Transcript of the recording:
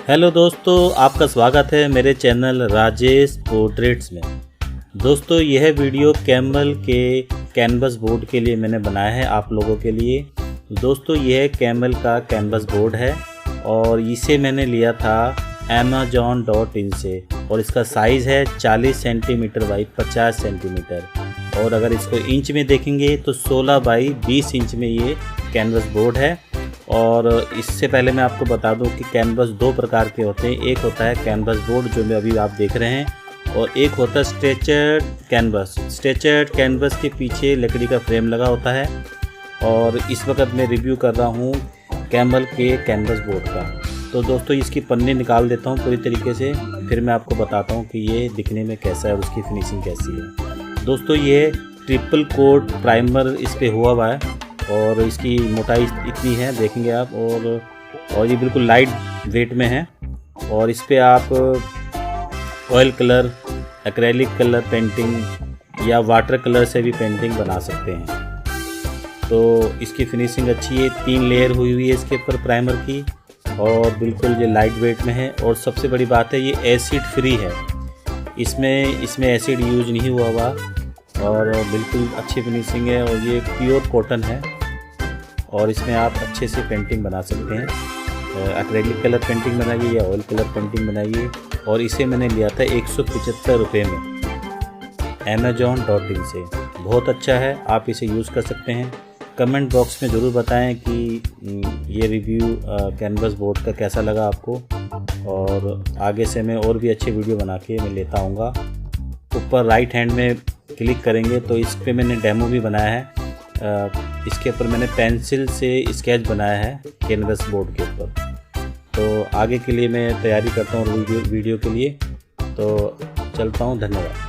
Hello दोस्तों, आपका स्वागत है मेरे चैनल राजेश पोर्ट्रेट्स में। दोस्तों, यह वीडियो कैमल के कैनवस बोर्ड के लिए मैंने बनाया है आप लोगों के लिए। दोस्तों, यह कैमल का कैनवस बोर्ड है और इसे मैंने लिया था amazon.in से और इसका साइज़ है 40 सेंटीमीटर बाई 50 सेंटीमीटर और अगर इसको इंच में देखेंगे तो 16 बाई 20 इंच में ये कैनवस बोर्ड है। और इससे पहले मैं आपको बता दूं कि कैनवस दो प्रकार के होते हैं। एक होता है कैनवस बोर्ड जो मैं अभी आप देख रहे हैं और एक होता है स्ट्रेचर्ड कैनवस। स्ट्रेचर्ड कैनवस के पीछे लकड़ी का फ्रेम लगा होता है और इस वक्त मैं रिव्यू कर रहा हूं कैमल के कैनवस बोर्ड का। तो दोस्तों, इसकी पन्नी निकाल देता हूं पूरी तरीके से, फिर मैं आपको बताता हूं कि ये दिखने में कैसा है और उसकी फिनिशिंग कैसी है। दोस्तों, ये ट्रिपल कोट प्राइमर इस पर हुआ है और इसकी मोटाई इतनी है, देखेंगे आप। और ये बिल्कुल लाइट वेट में है और इस पर आप oil colour, acrylic colour painting या वाटर कलर से भी पेंटिंग बना सकते हैं। तो इसकी फिनिशिंग अच्छी है, 3 लेयर हुई है इसके ऊपर प्राइमर की और बिल्कुल ये लाइट वेट में है। और सबसे बड़ी बात है, ये एसिड फ्री है, इसमें एसिड यूज नहीं हुआ और बिल्कुल अच्छी फिनिशिंग है और ये प्योर कॉटन है और इसमें आप अच्छे से पेंटिंग बना सकते हैं। एक्रेलिक कलर पेंटिंग बनाइए या ऑयल कलर पेंटिंग बनाइए। और इसे मैंने लिया था 175 रुपये में amazon.in से। बहुत अच्छा है, आप इसे यूज़ कर सकते हैं। कमेंट बॉक्स में ज़रूर बताएं कि ये रिव्यू कैनवस बोर्ड का कैसा लगा आपको और आगे से मैं और भी अच्छे वीडियो बना के मैं लेता आऊँगा। ऊपर राइट हैंड में क्लिक करेंगे तो इस पे मैंने डेमो भी बनाया है। इसके ऊपर मैंने पेंसिल से स्केच बनाया है कैनवस बोर्ड के ऊपर। तो आगे के लिए मैं तैयारी करता हूँ वीडियो के लिए। तो चलता हूँ, धन्यवाद।